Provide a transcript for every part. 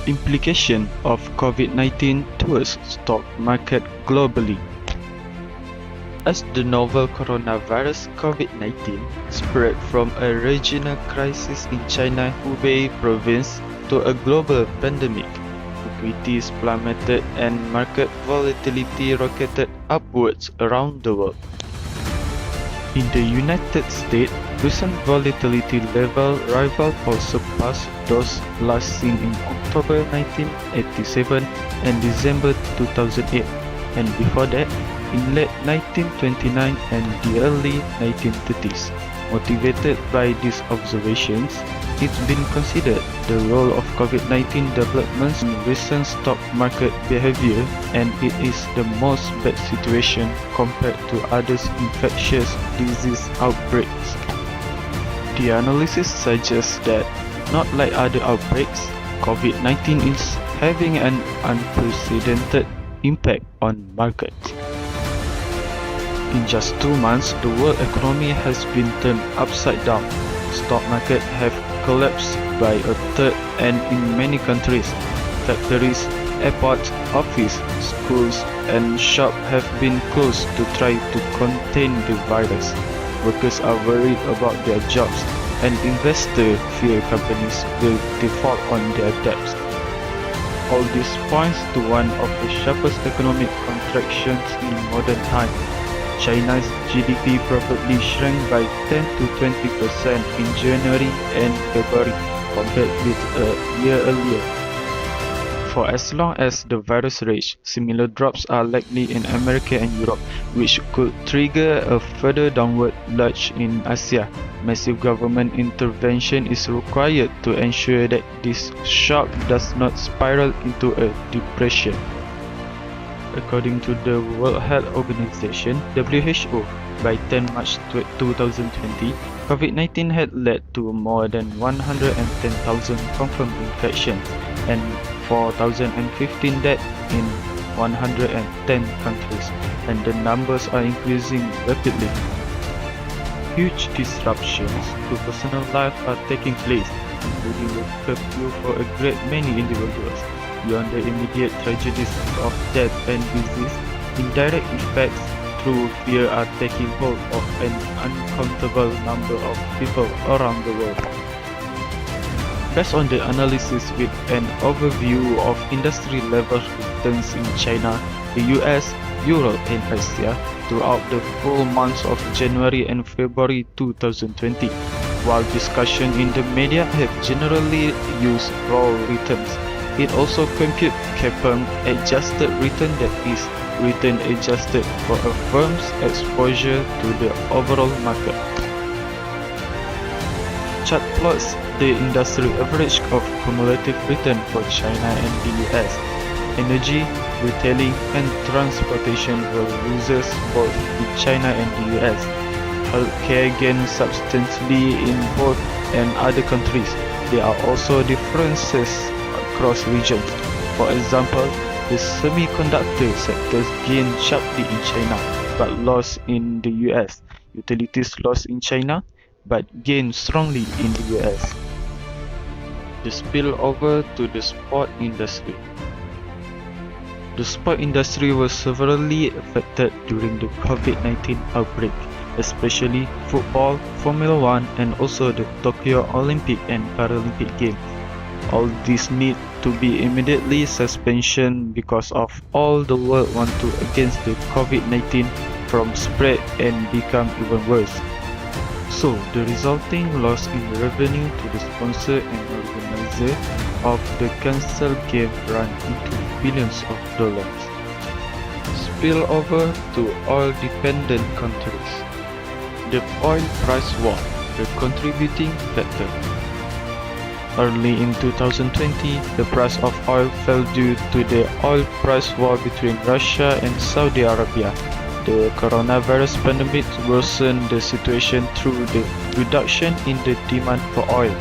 Implication of Covid-19 towards stock market globally. As the novel coronavirus COVID-19 spread from a regional crisis in China Hubei province to a global pandemic, equities plummeted and market volatility rocketed upwards around the world. In the United States, recent volatility level rivaled or surpassed those last seen in October 1987 and December 2008, and before that, in late 1929 and the early 1930s. Motivated by these observations, it's been considered the role of COVID-19 developments in recent stock market behavior, and it is the most bad situation compared to other infectious disease outbreaks. The analysis suggests that, not like other outbreaks, COVID-19 is having an unprecedented impact on markets. In just 2 months, the world economy has been turned upside down. Stock market have collapsed by a third, and in many countries, factories, airports, offices, schools, and shops have been closed to try to contain the virus. Workers are worried about their jobs, and investors fear companies will default on their debts. All this points to one of the sharpest economic contractions in modern times. China's GDP probably shrank by 10 to 20% in January and February compared with a year earlier. For as long as the virus rages, similar drops are likely in America and Europe, which could trigger a further downward lurch in Asia. Massive government intervention is required to ensure that this shock does not spiral into a depression. According to the World Health Organization (WHO), by 10 March 2020, COVID-19 had led to more than 110,000 confirmed infections and 4,015 deaths in 110 countries, and the numbers are increasing rapidly. Huge disruptions to personal life are taking place, including a curfew for a great many individuals. Beyond the immediate tragedies of death and disease, indirect effects through fear are taking hold of an uncountable number of people around the world. Based on the analysis with an overview of industry-level returns in China, the US, Europe, and Asia throughout the full months of January and February 2020, while discussion in the media have generally used raw returns, it also computes CAPM adjusted return, that is, return adjusted for a firm's exposure to the overall market. Chart plots the industry average of cumulative return for China and the US. Energy, retailing, and transportation were losers both in China and the US. Healthcare gained substantially in both and other countries. There are also differences across regions. For example, the semiconductor sectors gained sharply in China but lost in the US. Utilities lost in China but gained strongly in the US. The spillover to the sport industry. The sport industry was severely affected during the COVID-19 outbreak, especially football, Formula 1, and also the Tokyo Olympic and Paralympic Games. All these need to be immediately suspension because of all the world want to against the COVID-19 from spread and become even worse. So the resulting loss in revenue to the sponsor and organizer of the cancelled game run into billions of dollars. Spill over to oil-dependent countries. The oil price war, the contributing factor. Early in 2020, the price of oil fell due to the oil price war between Russia and Saudi Arabia. The coronavirus pandemic worsened the situation through the reduction in the demand for oil.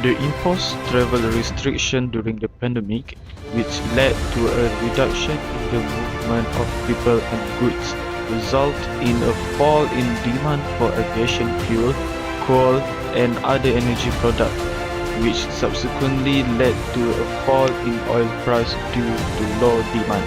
The imposed travel restriction during the pandemic, which led to a reduction in the movement of people and goods, resulted in a fall in demand for aviation fuel, coal, and other energy products. which subsequently led to a fall in oil price due to low demand.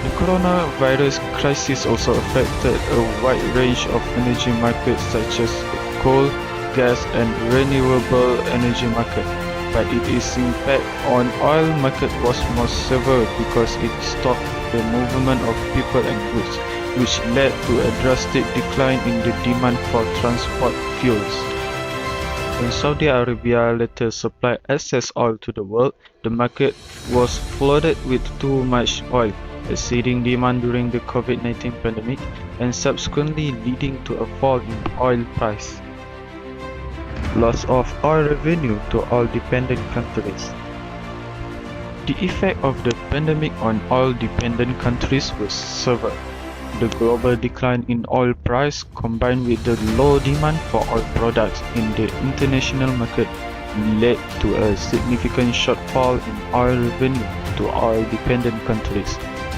The coronavirus crisis also affected a wide range of energy markets such as the coal, gas and renewable energy market, but its impact on oil market was more severe because it stopped the movement of people and goods, which led to a drastic decline in the demand for transport fuels. When Saudi Arabia later supplied excess oil to the world, the market was flooded with too much oil, exceeding demand during the Covid-19 pandemic and subsequently leading to a fall in oil price. Loss of oil revenue to oil-dependent countries. The effect of the pandemic on oil-dependent countries was severe. The global decline in oil price combined with the low demand for oil products in the international market led to a significant shortfall in oil revenue to oil-dependent countries,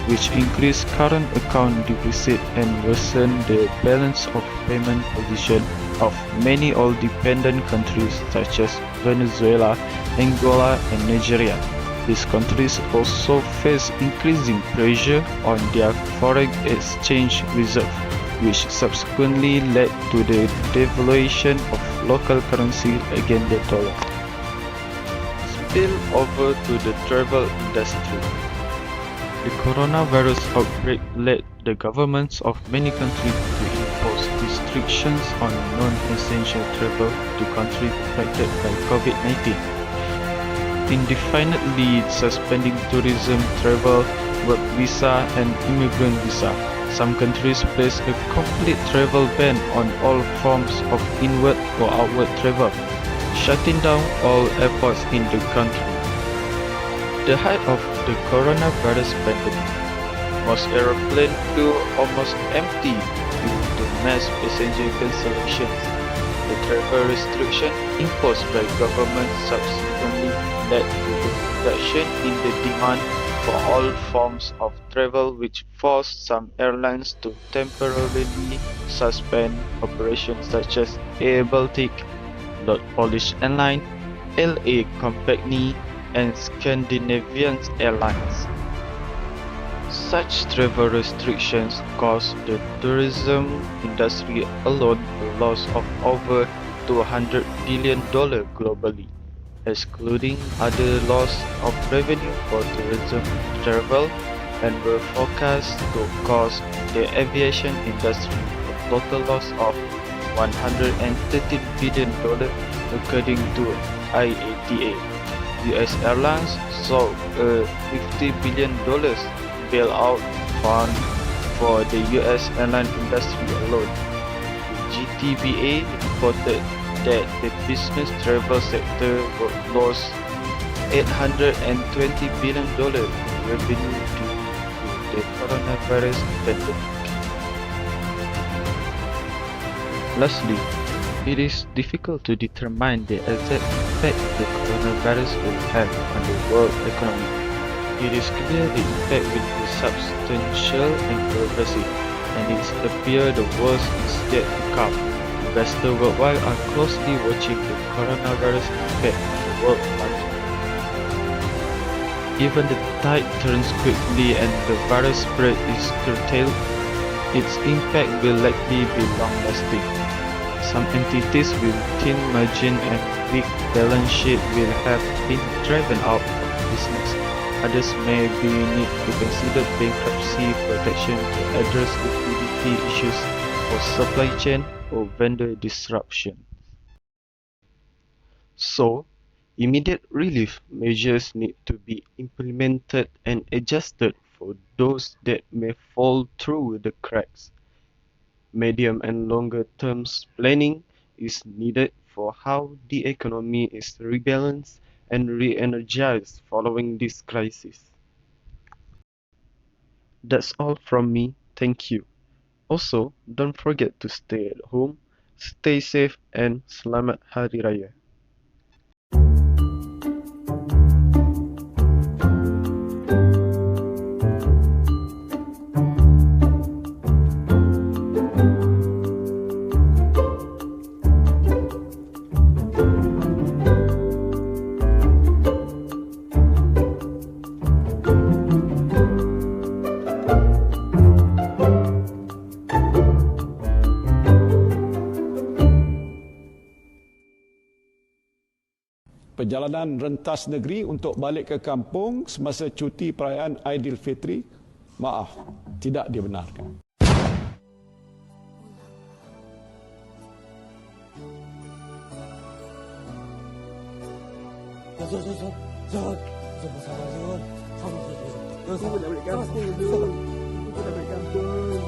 which increased current account deficit and worsened the balance of payment position of many oil-dependent countries such as Venezuela, Angola, and Nigeria. These countries also face increasing pressure on their foreign exchange reserve, which subsequently led to the devaluation of local currency against the dollar. Spill over to the travel industry. The coronavirus outbreak led the governments of many countries to impose restrictions on non-essential travel to countries affected by COVID-19. Indefinitely suspending tourism, travel, work visa and immigrant visa. Some countries place a complete travel ban on all forms of inward or outward travel, shutting down all airports in the country. The height of the coronavirus pandemic was aeroplane crew almost empty due to mass passenger cancellations. The travel restriction imposed by government subsequently led to the reduction in the demand for all forms of travel, which forced some airlines to temporarily suspend operations such as Air Baltic, Lord Polish Airline, LA Company, and Scandinavian Airlines. Such travel restrictions caused the tourism industry alone a loss of over $200 billion globally, excluding other loss of revenue for tourism travel, and were forecast to cost the aviation industry a total loss of $113 billion according to IATA. US Airlines saw a $50 billion bailout fund for the US airline industry alone. The GTBA reported that the business travel sector would lose $820 billion in revenue due to the coronavirus pandemic. Lastly, it is difficult to determine the exact effect the coronavirus will have on the world economy. It is clear the impact will be substantial and progressive, and it appears the worst is yet to come. Investors worldwide are closely watching the coronavirus effect on the world market. Even the tide turns quickly and the virus spread is curtailed, its impact will likely be long-lasting. Some entities with thin margin and weak balance sheet will have been driven out of business. Others may be need to consider bankruptcy protection to address liquidity issues or supply chain or vendor disruption. So, immediate relief measures need to be implemented and adjusted for those that may fall through the cracks. Medium and longer term planning is needed for how the economy is rebalanced and re-energized following this crisis. That's all from me, thank you. Also, don't forget to stay at home, stay safe and Selamat Hari Raya. perjalanan rentas negeri untuk balik ke kampung semasa cuti perayaan Aidilfitri, maaf, tidak dibenarkan. Zul, sabar Zul. Zul, dah balik kampung, Zul. Dah balik kampung.